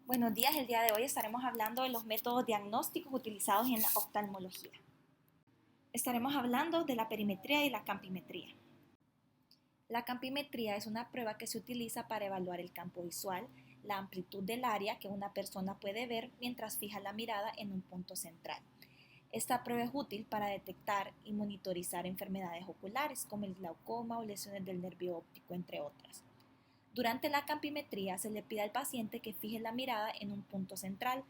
Buenos días, el día de hoy estaremos hablando de los métodos diagnósticos utilizados en la oftalmología. Estaremos hablando de la perimetría y la campimetría. La campimetría es una prueba que se utiliza para evaluar el campo visual, la amplitud del área que una persona puede ver mientras fija la mirada en un punto central. Esta prueba es útil para detectar y monitorizar enfermedades oculares como el glaucoma o lesiones del nervio óptico, entre otras. Durante la campimetría se le pide al paciente que fije la mirada en un punto central,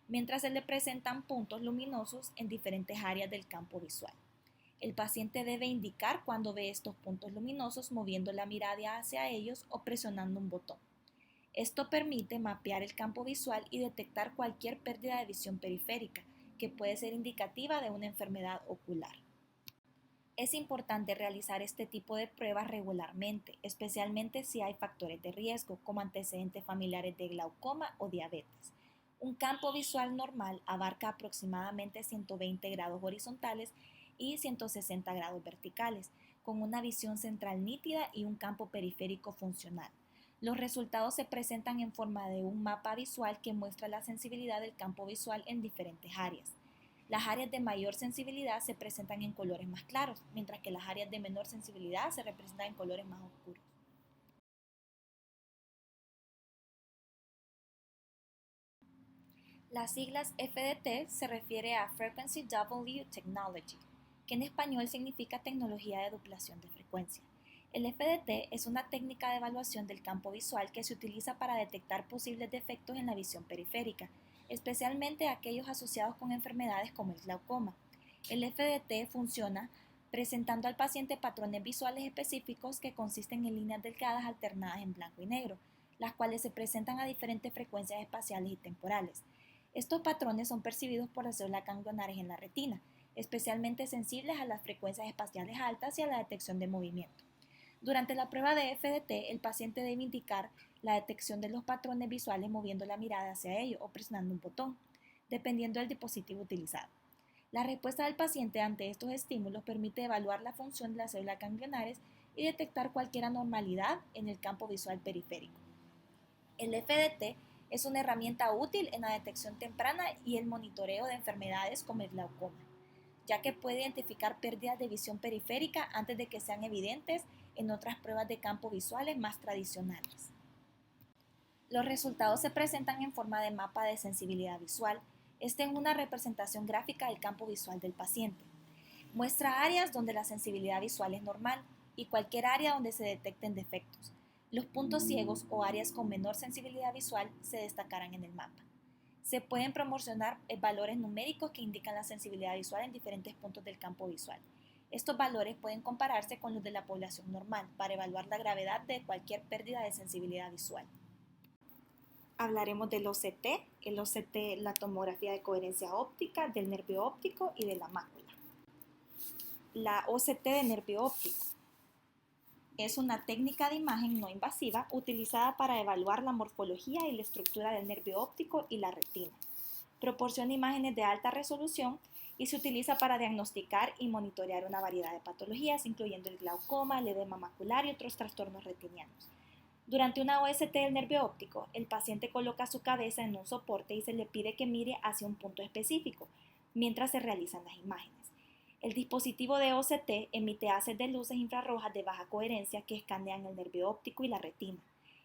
mientras se le presentan puntos luminosos en diferentes áreas del campo visual. El paciente debe indicar cuando ve estos puntos luminosos moviendo la mirada hacia ellos o presionando un botón. Esto permite mapear el campo visual y detectar cualquier pérdida de visión periférica, que puede ser indicativa de una enfermedad ocular. Es importante realizar este tipo de pruebas regularmente, especialmente si hay factores de riesgo, como antecedentes familiares de glaucoma o diabetes. Un campo visual normal abarca aproximadamente 120 grados horizontales y 160 grados verticales, con una visión central nítida y un campo periférico funcional. Los resultados se presentan en forma de un mapa visual que muestra la sensibilidad del campo visual en diferentes áreas. Las áreas de mayor sensibilidad se presentan en colores más claros, mientras que las áreas de menor sensibilidad se representan en colores más oscuros. Las siglas FDT se refiere a Frequency W Technology, que en español significa tecnología de duplación de frecuencia. El FDT es una técnica de evaluación del campo visual que se utiliza para detectar posibles defectos en la visión periférica, especialmente aquellos asociados con enfermedades como el glaucoma. El FDT funciona presentando al paciente patrones visuales específicos que consisten en líneas delgadas alternadas en blanco y negro, las cuales se presentan a diferentes frecuencias espaciales y temporales. Estos patrones son percibidos por las células ganglionares en la retina, especialmente sensibles a las frecuencias espaciales altas y a la detección de movimiento. Durante la prueba de FDT, el paciente debe indicar la detección de los patrones visuales moviendo la mirada hacia ellos o presionando un botón, dependiendo del dispositivo utilizado. La respuesta del paciente ante estos estímulos permite evaluar la función de las células ganglionares y detectar cualquier anormalidad en el campo visual periférico. El FDT es una herramienta útil en la detección temprana y el monitoreo de enfermedades como el glaucoma, ya que puede identificar pérdidas de visión periférica antes de que sean evidentes en otras pruebas de campo visuales más tradicionales. Los resultados se presentan en forma de mapa de sensibilidad visual. Esta es una representación gráfica del campo visual del paciente. Muestra áreas donde la sensibilidad visual es normal y cualquier área donde se detecten defectos. Los puntos ciegos o áreas con menor sensibilidad visual se destacarán en el mapa. Se pueden promocionar valores numéricos que indican la sensibilidad visual en diferentes puntos del campo visual. Estos valores pueden compararse con los de la población normal para evaluar la gravedad de cualquier pérdida de sensibilidad visual. Hablaremos del OCT, el OCT, la tomografía de coherencia óptica, del nervio óptico y de la mácula. La OCT de nervio óptico es una técnica de imagen no invasiva utilizada para evaluar la morfología y la estructura del nervio óptico y la retina. Proporciona imágenes de alta resolución y se utiliza para diagnosticar y monitorear una variedad de patologías, incluyendo el glaucoma, el edema macular y otros trastornos retinianos. Durante una OST del nervio óptico, el paciente coloca su cabeza en un soporte y se le pide que mire hacia un punto específico mientras se realizan las imágenes. El dispositivo de OCT emite haces de luces infrarrojas de baja coherencia que escanean el nervio óptico y la retina,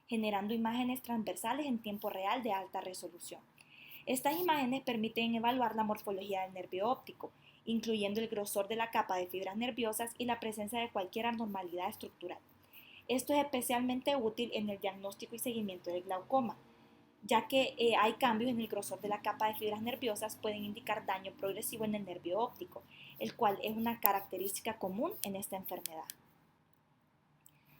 generando imágenes transversales en tiempo real de alta resolución. Estas imágenes permiten evaluar la morfología del nervio óptico, incluyendo el grosor de la capa de fibras nerviosas y la presencia de cualquier anormalidad estructural. Esto es especialmente útil en el diagnóstico y seguimiento del glaucoma, ya que hay cambios en el grosor de la capa de fibras nerviosas pueden indicar daño progresivo en el nervio óptico, el cual es una característica común en esta enfermedad.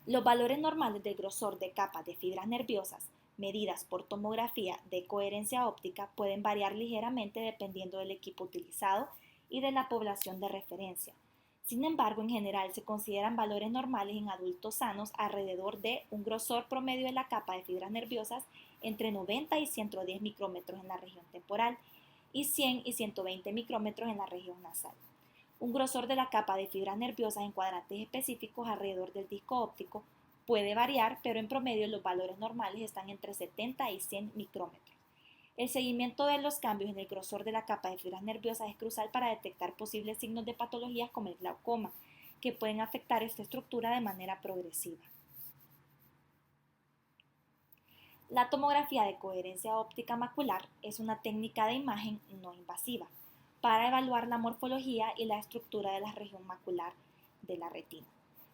Los valores normales del grosor de capas de fibras nerviosas medidas por tomografía de coherencia óptica pueden variar ligeramente dependiendo del equipo utilizado y de la población de referencia. Sin embargo, en general se consideran valores normales en adultos sanos alrededor de un grosor promedio de la capa de fibras nerviosas entre 90 y 110 micrómetros en la región temporal y 100 y 120 micrómetros en la región nasal. Un grosor de la capa de fibras nerviosas en cuadrantes específicos alrededor del disco óptico puede variar, pero en promedio los valores normales están entre 70 y 100 micrómetros. El seguimiento de los cambios en el grosor de la capa de fibras nerviosas es crucial para detectar posibles signos de patologías como el glaucoma, que pueden afectar esta estructura de manera progresiva. La tomografía de coherencia óptica macular es una técnica de imagen no invasiva para evaluar la morfología y la estructura de la región macular de la retina.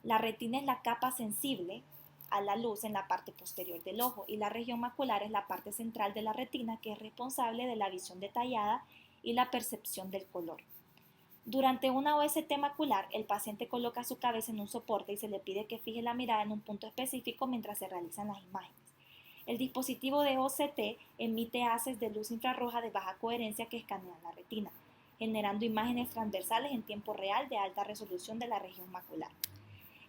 La retina es la capa sensible a la luz en la parte posterior del ojo y la región macular es la parte central de la retina que es responsable de la visión detallada y la percepción del color. Durante una OST macular, el paciente coloca su cabeza en un soporte y se le pide que fije la mirada en un punto específico mientras se realizan las imágenes. El dispositivo de OCT emite haces de luz infrarroja de baja coherencia que escanean la retina, generando imágenes transversales en tiempo real de alta resolución de la región macular.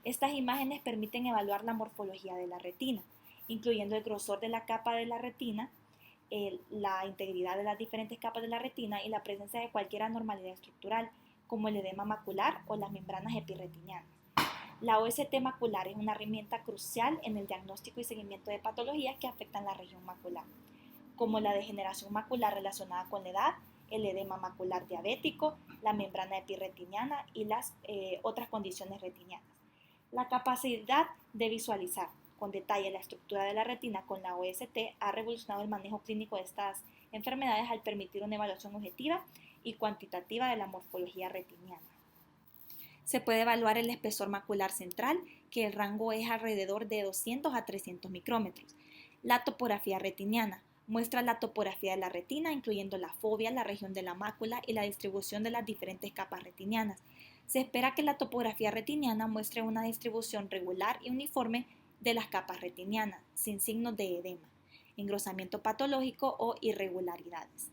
Estas imágenes permiten evaluar la morfología de la retina, incluyendo el grosor de la capa de la retina, la integridad de las diferentes capas de la retina y la presencia de cualquier anormalidad estructural, como el edema macular o las membranas epirretinianas. La OST macular es una herramienta crucial en el diagnóstico y seguimiento de patologías que afectan la región macular, como la degeneración macular relacionada con la edad, el edema macular diabético, la membrana epirretiniana y las otras condiciones retinianas. La capacidad de visualizar con detalle la estructura de la retina con la OST ha revolucionado el manejo clínico de estas enfermedades al permitir una evaluación objetiva y cuantitativa de la morfología retiniana. Se puede evaluar el espesor macular central, que el rango es alrededor de 200 a 300 micrómetros. La topografía retiniana muestra la topografía de la retina, incluyendo la fovea, la región de la mácula y la distribución de las diferentes capas retinianas. Se espera que la topografía retiniana muestre una distribución regular y uniforme de las capas retinianas, sin signos de edema, engrosamiento patológico o irregularidades.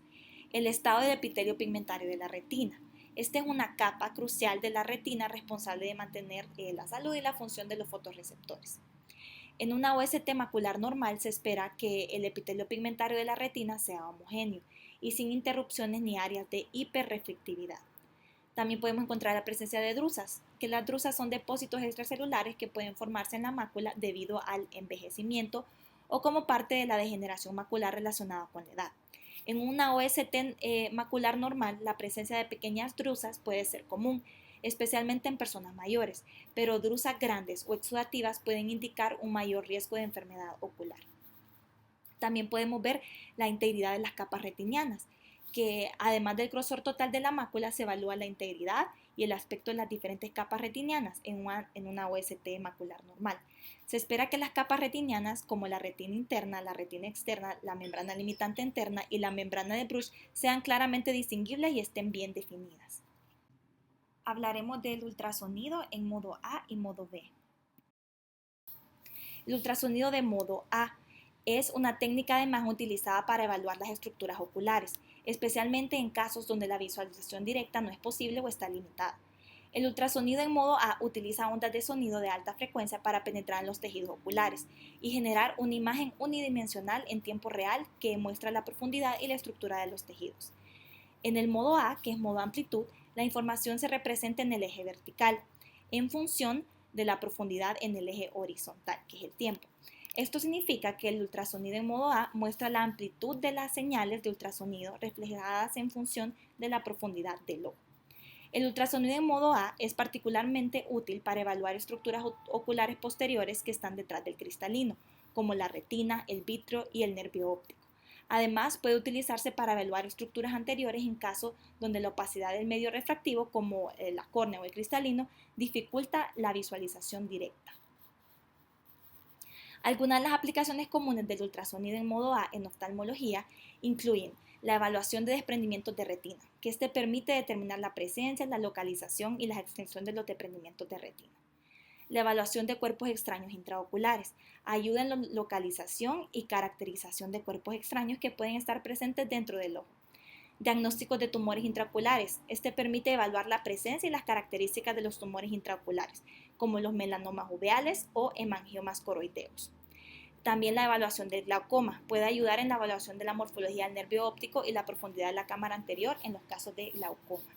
El estado del epitelio pigmentario de la retina. Esta es una capa crucial de la retina responsable de mantener la salud y la función de los fotorreceptores. En una OST macular normal se espera que el epitelio pigmentario de la retina sea homogéneo y sin interrupciones ni áreas de hiperreflectividad. También podemos encontrar la presencia de drusas, que las drusas son depósitos extracelulares que pueden formarse en la mácula debido al envejecimiento o como parte de la degeneración macular relacionada con la edad. En una OST macular normal, la presencia de pequeñas drusas puede ser común, especialmente en personas mayores, pero drusas grandes o exudativas pueden indicar un mayor riesgo de enfermedad ocular. También podemos ver la integridad de las capas retinianas, que además del grosor total de la mácula se evalúa la integridad y el aspecto de las diferentes capas retinianas en una OST macular normal. Se espera que las capas retinianas, como la retina interna, la retina externa, la membrana limitante interna y la membrana de Bruch, sean claramente distinguibles y estén bien definidas. Hablaremos del ultrasonido en modo A y modo B. El ultrasonido de modo A es una técnica de imagen utilizada para evaluar las estructuras oculares, especialmente en casos donde la visualización directa no es posible o está limitada. El ultrasonido en modo A utiliza ondas de sonido de alta frecuencia para penetrar en los tejidos oculares y generar una imagen unidimensional en tiempo real que muestra la profundidad y la estructura de los tejidos. En el modo A, que es modo amplitud, la información se representa en el eje vertical, en función de la profundidad en el eje horizontal, que es el tiempo. Esto significa que el ultrasonido en modo A muestra la amplitud de las señales de ultrasonido reflejadas en función de la profundidad del ojo. El ultrasonido en modo A es particularmente útil para evaluar estructuras oculares posteriores que están detrás del cristalino, como la retina, el vítreo y el nervio óptico. Además, puede utilizarse para evaluar estructuras anteriores en caso donde la opacidad del medio refractivo, como la córnea o el cristalino, dificulta la visualización directa. Algunas de las aplicaciones comunes del ultrasonido en modo A en oftalmología incluyen la evaluación de desprendimientos de retina, que este permite determinar la presencia, la localización y la extensión de los desprendimientos de retina. La evaluación de cuerpos extraños intraoculares ayuda en la localización y caracterización de cuerpos extraños que pueden estar presentes dentro del ojo. Diagnósticos de tumores intraoculares. Este permite evaluar la presencia y las características de los tumores intraoculares, como los melanomas uveales o hemangiomas coroideos. También la evaluación del glaucoma puede ayudar en la evaluación de la morfología del nervio óptico y la profundidad de la cámara anterior en los casos de glaucoma.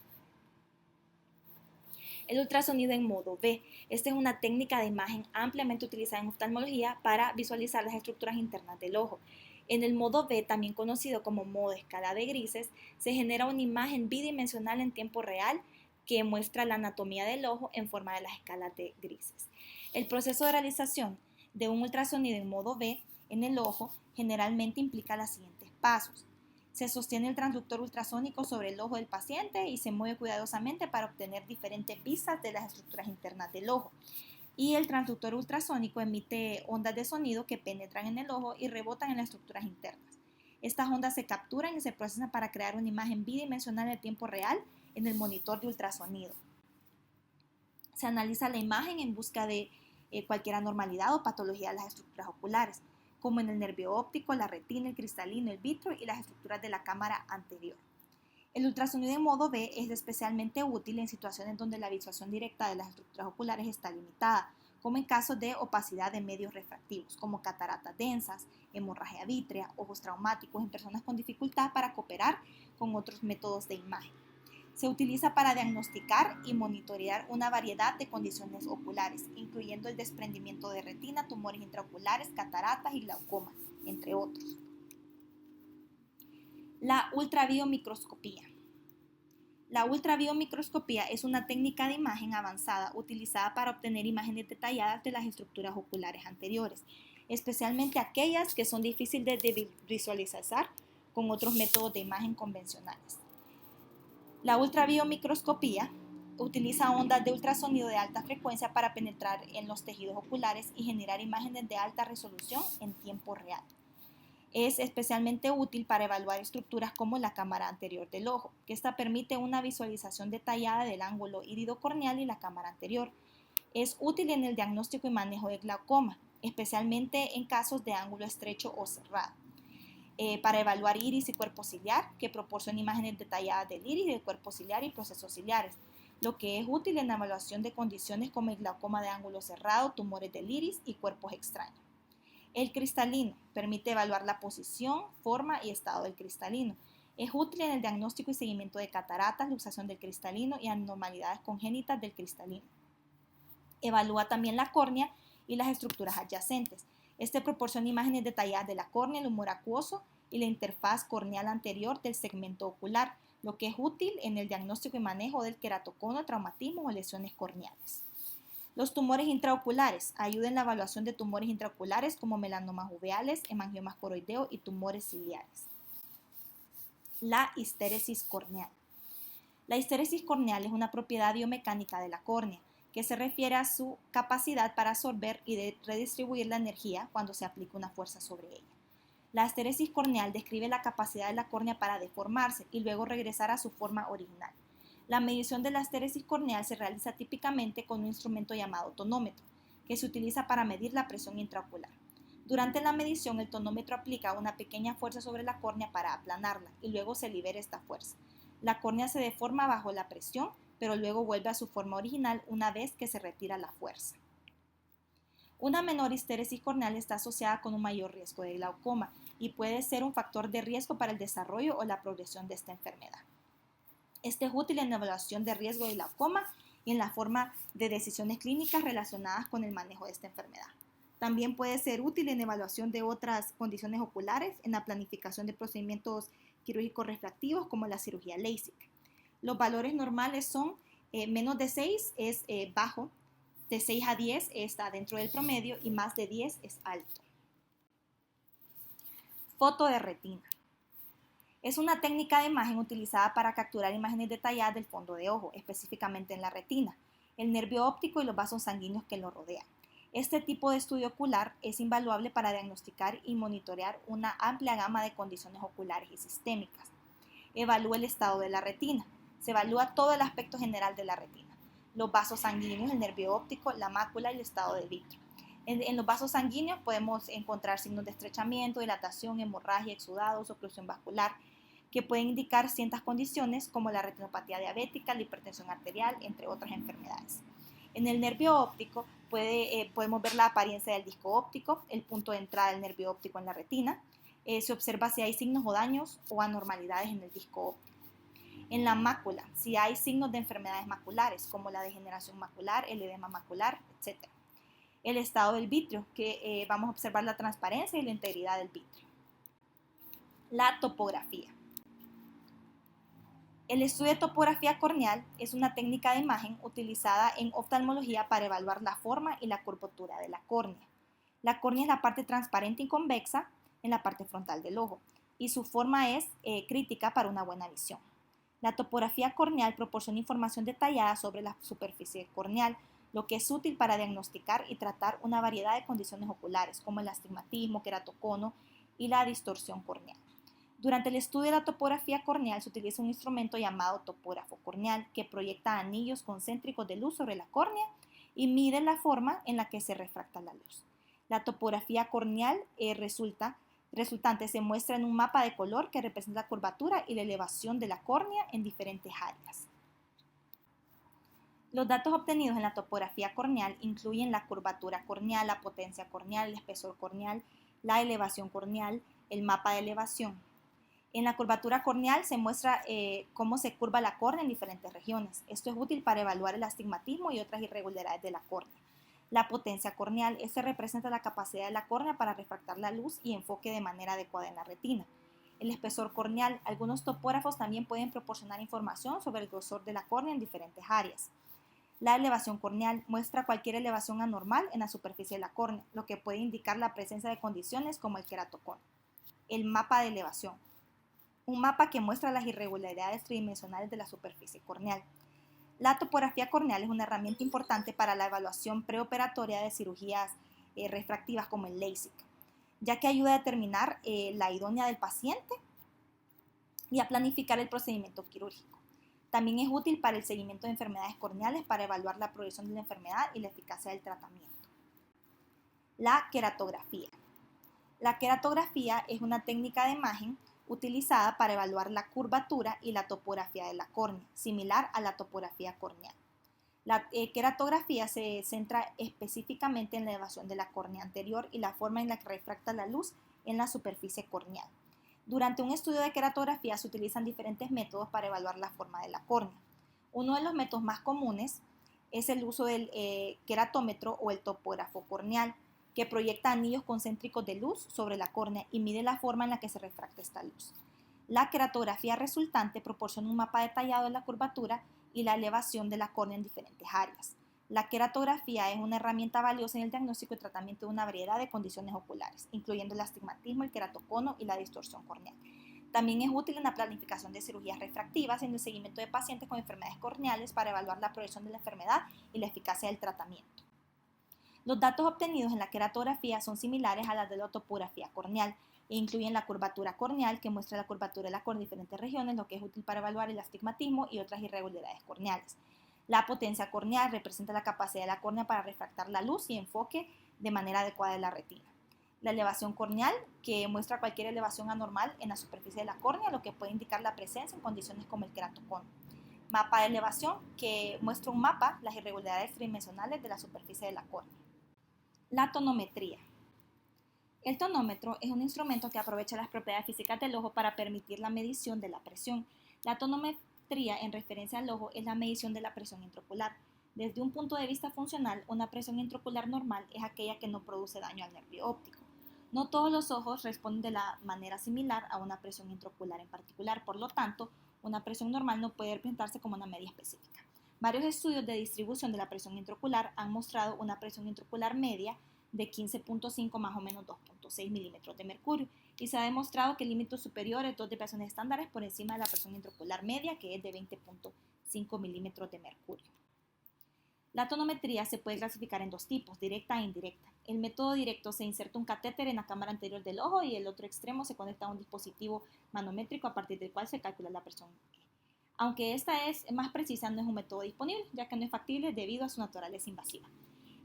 El ultrasonido en modo B. Esta es una técnica de imagen ampliamente utilizada en oftalmología para visualizar las estructuras internas del ojo. En el modo B, también conocido como modo escala de grises, se genera una imagen bidimensional en tiempo real que muestra la anatomía del ojo en forma de las escalas de grises. El proceso de realización de un ultrasonido en modo B en el ojo generalmente implica los siguientes pasos. Se sostiene el transductor ultrasónico sobre el ojo del paciente y se mueve cuidadosamente para obtener diferentes vistas de las estructuras internas del ojo. Y el transductor ultrasónico emite ondas de sonido que penetran en el ojo y rebotan en las estructuras internas. Estas ondas se capturan y se procesan para crear una imagen bidimensional en tiempo real en el monitor de ultrasonido. Se analiza la imagen en busca de cualquier anormalidad o patología de las estructuras oculares, como en el nervio óptico, la retina, el cristalino, el vítreo y las estructuras de la cámara anterior. El ultrasonido en modo B es especialmente útil en situaciones donde la visualización directa de las estructuras oculares está limitada, como en casos de opacidad de medios refractivos, como cataratas densas, hemorragia vítrea, ojos traumáticos en personas con dificultad para cooperar con otros métodos de imagen. Se utiliza para diagnosticar y monitorear una variedad de condiciones oculares, incluyendo el desprendimiento de retina, tumores intraoculares, cataratas y glaucoma, entre otros. La ultrabiomicroscopía. La ultrabiomicroscopía es una técnica de imagen avanzada utilizada para obtener imágenes detalladas de las estructuras oculares anteriores, especialmente aquellas que son difíciles de visualizar con otros métodos de imagen convencionales. La ultrabiomicroscopía utiliza ondas de ultrasonido de alta frecuencia para penetrar en los tejidos oculares y generar imágenes de alta resolución en tiempo real. Es especialmente útil para evaluar estructuras como la cámara anterior del ojo, que esta permite una visualización detallada del ángulo iridocorneal y la cámara anterior. Es útil en el diagnóstico y manejo de glaucoma, especialmente en casos de ángulo estrecho o cerrado. Para evaluar iris y cuerpo ciliar, que proporciona imágenes detalladas del iris, del cuerpo ciliar y procesos ciliares, lo que es útil en la evaluación de condiciones como el glaucoma de ángulo cerrado, tumores del iris y cuerpos extraños. El cristalino permite evaluar la posición, forma y estado del cristalino. Es útil en el diagnóstico y seguimiento de cataratas, luxación del cristalino y anormalidades congénitas del cristalino. Evalúa también la córnea y las estructuras adyacentes. Este proporciona imágenes detalladas de la córnea, el humor acuoso y la interfaz corneal anterior del segmento ocular, lo que es útil en el diagnóstico y manejo del queratocono, traumatismo o lesiones corneales. Los tumores intraoculares ayudan en la evaluación de tumores intraoculares como melanomas uveales, hemangiomas coroideo y tumores ciliares. La histéresis corneal. La histéresis corneal es una propiedad biomecánica de la córnea que se refiere a su capacidad para absorber y de redistribuir la energía cuando se aplica una fuerza sobre ella. La histéresis corneal describe la capacidad de la córnea para deformarse y luego regresar a su forma original. La medición de la histéresis corneal se realiza típicamente con un instrumento llamado tonómetro, que se utiliza para medir la presión intraocular. Durante la medición, el tonómetro aplica una pequeña fuerza sobre la córnea para aplanarla y luego se libera esta fuerza. La córnea se deforma bajo la presión, pero luego vuelve a su forma original una vez que se retira la fuerza. Una menor histéresis corneal está asociada con un mayor riesgo de glaucoma y puede ser un factor de riesgo para el desarrollo o la progresión de esta enfermedad. Este es útil en la evaluación de riesgo de glaucoma y en la forma de decisiones clínicas relacionadas con el manejo de esta enfermedad. También puede ser útil en evaluación de otras condiciones oculares, en la planificación de procedimientos quirúrgicos refractivos como la cirugía LASIK. Los valores normales son menos de 6 es bajo, de 6 a 10 está dentro del promedio y más de 10 es alto. Foto de retina. Es una técnica de imagen utilizada para capturar imágenes detalladas del fondo de ojo, específicamente en la retina, el nervio óptico y los vasos sanguíneos que lo rodean. Este tipo de estudio ocular es invaluable para diagnosticar y monitorear una amplia gama de condiciones oculares y sistémicas. Evalúa el estado de la retina. Se evalúa todo el aspecto general de la retina, los vasos sanguíneos, el nervio óptico, la mácula y el estado del vitrio. En los vasos sanguíneos podemos encontrar signos de estrechamiento, dilatación, hemorragia, exudados, oclusión vascular, que pueden indicar ciertas condiciones como la retinopatía diabética, la hipertensión arterial, entre otras enfermedades. En el nervio óptico podemos ver la apariencia del disco óptico, el punto de entrada del nervio óptico en la retina. Se observa si hay signos o daños o anormalidades en el disco óptico. En la mácula, si hay signos de enfermedades maculares como la degeneración macular, el edema macular, etc. El estado del vitrio, que vamos a observar la transparencia y la integridad del vitrio. La topografía. El estudio de topografía corneal es una técnica de imagen utilizada en oftalmología para evaluar la forma y la curvatura de la córnea. La córnea es la parte transparente y convexa en la parte frontal del ojo y su forma es crítica para una buena visión. La topografía corneal proporciona información detallada sobre la superficie corneal, lo que es útil para diagnosticar y tratar una variedad de condiciones oculares como el astigmatismo, queratocono y la distorsión corneal. Durante el estudio de la topografía corneal se utiliza un instrumento llamado topógrafo corneal que proyecta anillos concéntricos de luz sobre la córnea y mide la forma en la que se refracta la luz. La topografía corneal resultante se muestra en un mapa de color que representa la curvatura y la elevación de la córnea en diferentes áreas. Los datos obtenidos en la topografía corneal incluyen la curvatura corneal, la potencia corneal, el espesor corneal, la elevación corneal, el mapa de elevación. En la curvatura corneal se muestra cómo se curva la córnea en diferentes regiones. Esto es útil para evaluar el astigmatismo y otras irregularidades de la córnea. La potencia corneal, representa la capacidad de la córnea para refractar la luz y enfoque de manera adecuada en la retina. El espesor corneal, algunos topógrafos también pueden proporcionar información sobre el grosor de la córnea en diferentes áreas. La elevación corneal muestra cualquier elevación anormal en la superficie de la córnea, lo que puede indicar la presencia de condiciones como el queratocono. El mapa de elevación. Un mapa que muestra las irregularidades tridimensionales de la superficie corneal. La topografía corneal es una herramienta importante para la evaluación preoperatoria de cirugías refractivas como el LASIK, ya que ayuda a determinar la idonia del paciente y a planificar el procedimiento quirúrgico. También es útil para el seguimiento de enfermedades corneales para evaluar la progresión de la enfermedad y la eficacia del tratamiento. La queratografía. La queratografía es una técnica de imagen utilizada para evaluar la curvatura y la topografía de la córnea, similar a la topografía corneal. La queratografía se centra específicamente en la elevación de la córnea anterior y la forma en la que refracta la luz en la superficie corneal. Durante un estudio de queratografía se utilizan diferentes métodos para evaluar la forma de la córnea. Uno de los métodos más comunes es el uso del queratómetro o el topógrafo corneal, que proyecta anillos concéntricos de luz sobre la córnea y mide la forma en la que se refracta esta luz. La queratografía resultante proporciona un mapa detallado de la curvatura y la elevación de la córnea en diferentes áreas. La queratografía es una herramienta valiosa en el diagnóstico y tratamiento de una variedad de condiciones oculares, incluyendo el astigmatismo, el queratocono y la distorsión corneal. También es útil en la planificación de cirugías refractivas y en el seguimiento de pacientes con enfermedades corneales para evaluar la progresión de la enfermedad y la eficacia del tratamiento. Los datos obtenidos en la queratografía son similares a las de la topografía corneal e incluyen la curvatura corneal, que muestra la curvatura de la córnea en diferentes regiones, lo que es útil para evaluar el astigmatismo y otras irregularidades corneales. La potencia corneal representa la capacidad de la córnea para refractar la luz y enfoque de manera adecuada de la retina. La elevación corneal, que muestra cualquier elevación anormal en la superficie de la córnea, lo que puede indicar la presencia en condiciones como el queratocono. Mapa de elevación, que muestra un mapa, las irregularidades tridimensionales de la superficie de la córnea. La tonometría. El tonómetro es un instrumento que aprovecha las propiedades físicas del ojo para permitir la medición de la presión. La tonometría, en referencia al ojo, es la medición de la presión intraocular. Desde un punto de vista funcional, una presión intraocular normal es aquella que no produce daño al nervio óptico. No todos los ojos responden de la manera similar a una presión intraocular en particular, por lo tanto, una presión normal no puede representarse como una media específica. Varios estudios de distribución de la presión intraocular han mostrado una presión intraocular media de 15.5 más o menos 2.6 milímetros de mercurio y se ha demostrado que el límite superior es 2 desviaciones estándares por encima de la presión intraocular media, que es de 20.5 milímetros de mercurio. La tonometría se puede clasificar en dos tipos, directa e indirecta. El método directo se inserta un catéter en la cámara anterior del ojo y el otro extremo se conecta a un dispositivo manométrico a partir del cual se calcula la presión. Aunque esta es más precisa, no es un método disponible, ya que no es factible debido a su naturaleza invasiva.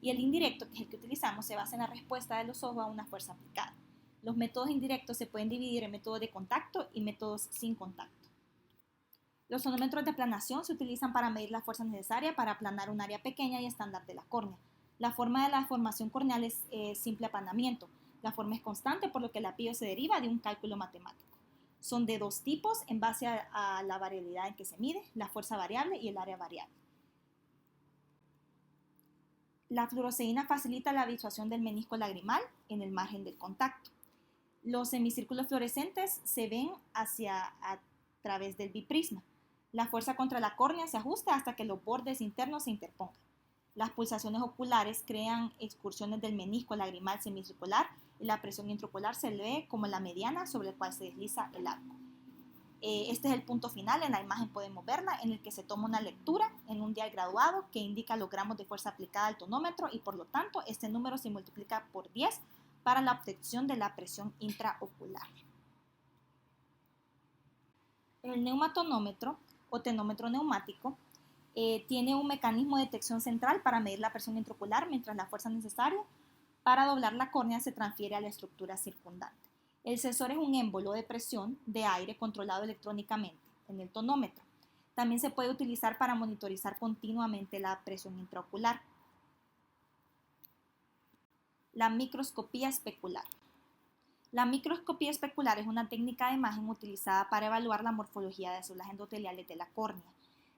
Y el indirecto, que es el que utilizamos, se basa en la respuesta de los ojos a una fuerza aplicada. Los métodos indirectos se pueden dividir en métodos de contacto y métodos sin contacto. Los tonómetros de aplanación se utilizan para medir la fuerza necesaria para aplanar un área pequeña y estándar de la córnea. La forma de la formación corneal es simple aplanamiento. La forma es constante, por lo que el apillo se deriva de un cálculo matemático. Son de dos tipos en base a la variabilidad en que se mide, la fuerza variable y el área variable. La fluoresceína facilita la visualización del menisco lagrimal en el margen del contacto. Los semicírculos fluorescentes se ven a través del biprisma. La fuerza contra la córnea se ajusta hasta que los bordes internos se interpongan. Las pulsaciones oculares crean excursiones del menisco lagrimal semicircular y la presión intraocular se ve como la mediana sobre el cual se desliza el arco. Este es el punto final, en la imagen podemos verla, en el que se toma una lectura en un dial graduado que indica los gramos de fuerza aplicada al tonómetro y por lo tanto este número se multiplica por 10 para la obtención de la presión intraocular. El neumatonómetro o tenómetro neumático tiene un mecanismo de detección central para medir la presión intraocular, mientras la fuerza necesaria para doblar la córnea se transfiere a la estructura circundante. El sensor es un émbolo de presión de aire controlado electrónicamente en el tonómetro. También se puede utilizar para monitorizar continuamente la presión intraocular. La microscopía especular. La microscopía especular es una técnica de imagen utilizada para evaluar la morfología de células endoteliales de la córnea.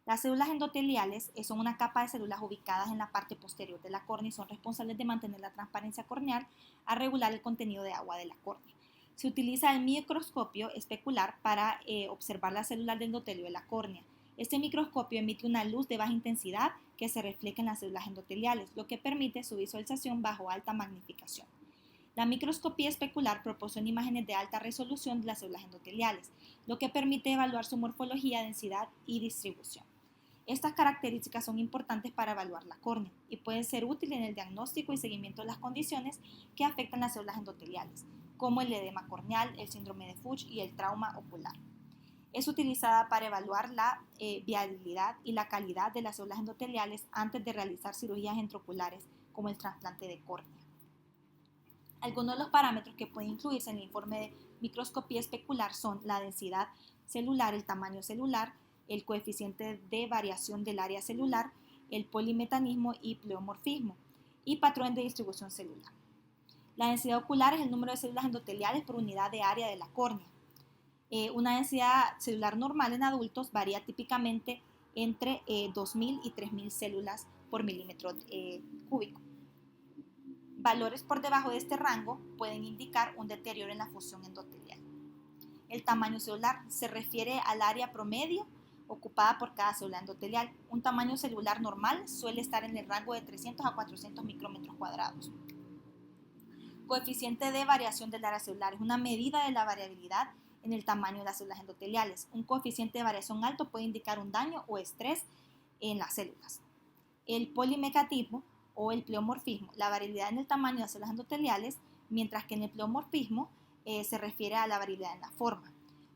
Las células endoteliales son una capa de células ubicadas en la parte posterior de la córnea y son responsables de mantener la transparencia corneal al regular el contenido de agua de la córnea. Se utiliza el microscopio especular para observar las células de endotelio de la córnea. Este microscopio emite una luz de baja intensidad que se refleja en las células endoteliales, lo que permite su visualización bajo alta magnificación. La microscopía especular proporciona imágenes de alta resolución de las células endoteliales, lo que permite evaluar su morfología, densidad y distribución. Estas características son importantes para evaluar la córnea y pueden ser útiles en el diagnóstico y seguimiento de las condiciones que afectan las células endoteliales, como el edema corneal, el síndrome de Fuchs y el trauma ocular. Es utilizada para evaluar la viabilidad y la calidad de las células endoteliales antes de realizar cirugías intraoculares, como el trasplante de córnea. Algunos de los parámetros que pueden incluirse en el informe de microscopía especular son la densidad celular, el tamaño celular, el coeficiente de variación del área celular, el polimetanismo y pleomorfismo, y patrón de distribución celular. La densidad ocular es el número de células endoteliales por unidad de área de la córnea. Una densidad celular normal en adultos varía típicamente entre 2.000 y 3.000 células por milímetro cúbico. Valores por debajo de este rango pueden indicar un deterioro en la función endotelial. El tamaño celular se refiere al área promedio ocupada por cada célula endotelial. Un tamaño celular normal suele estar en el rango de 300 a 400 micrómetros cuadrados. Coeficiente de variación del área celular es una medida de la variabilidad en el tamaño de las células endoteliales. Un coeficiente de variación alto puede indicar un daño o estrés en las células. El polimecatismo o el pleomorfismo, la variabilidad en el tamaño de las células endoteliales, mientras que en el pleomorfismo se refiere a la variabilidad en la forma.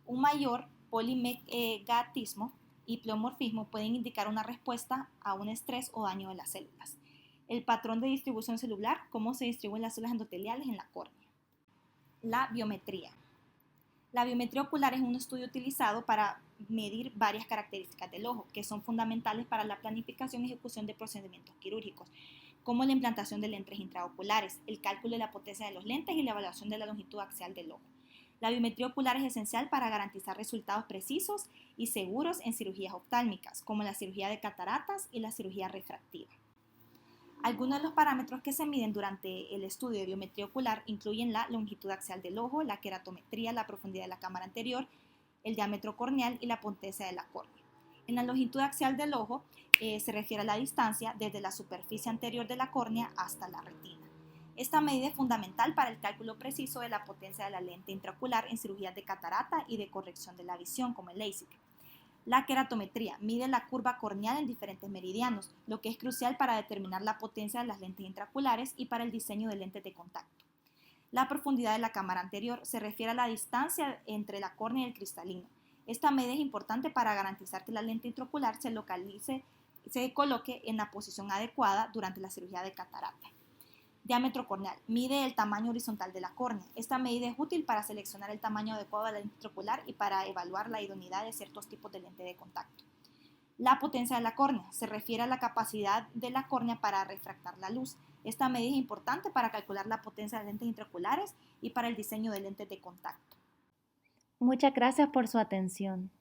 Un mayor polimegatismo y pleomorfismo pueden indicar una respuesta a un estrés o daño de las células. El patrón de distribución celular, cómo se distribuyen las células endoteliales en la córnea. La biometría. La biometría ocular es un estudio utilizado para medir varias características del ojo, que son fundamentales para la planificación y ejecución de procedimientos quirúrgicos, como la implantación de lentes intraoculares, el cálculo de la potencia de los lentes y la evaluación de la longitud axial del ojo. La biometría ocular es esencial para garantizar resultados precisos y seguros en cirugías oftálmicas, como la cirugía de cataratas y la cirugía refractiva. Algunos de los parámetros que se miden durante el estudio de biometría ocular incluyen la longitud axial del ojo, la queratometría, la profundidad de la cámara anterior, el diámetro corneal y la potencia de la córnea. En la longitud axial del ojo se refiere a la distancia desde la superficie anterior de la córnea hasta la retina. Esta medida es fundamental para el cálculo preciso de la potencia de la lente intraocular en cirugías de catarata y de corrección de la visión, como el LASIK. La queratometría mide la curva corneal en diferentes meridianos, lo que es crucial para determinar la potencia de las lentes intraoculares y para el diseño de lentes de contacto. La profundidad de la cámara anterior se refiere a la distancia entre la córnea y el cristalino. Esta medida es importante para garantizar que la lente intraocular se coloque en la posición adecuada durante la cirugía de catarata. Diámetro corneal. Mide el tamaño horizontal de la córnea. Esta medida es útil para seleccionar el tamaño adecuado de la lente intraocular y para evaluar la idoneidad de ciertos tipos de lente de contacto. La potencia de la córnea. Se refiere a la capacidad de la córnea para refractar la luz. Esta medida es importante para calcular la potencia de lentes intraoculares y para el diseño de lentes de contacto. Muchas gracias por su atención.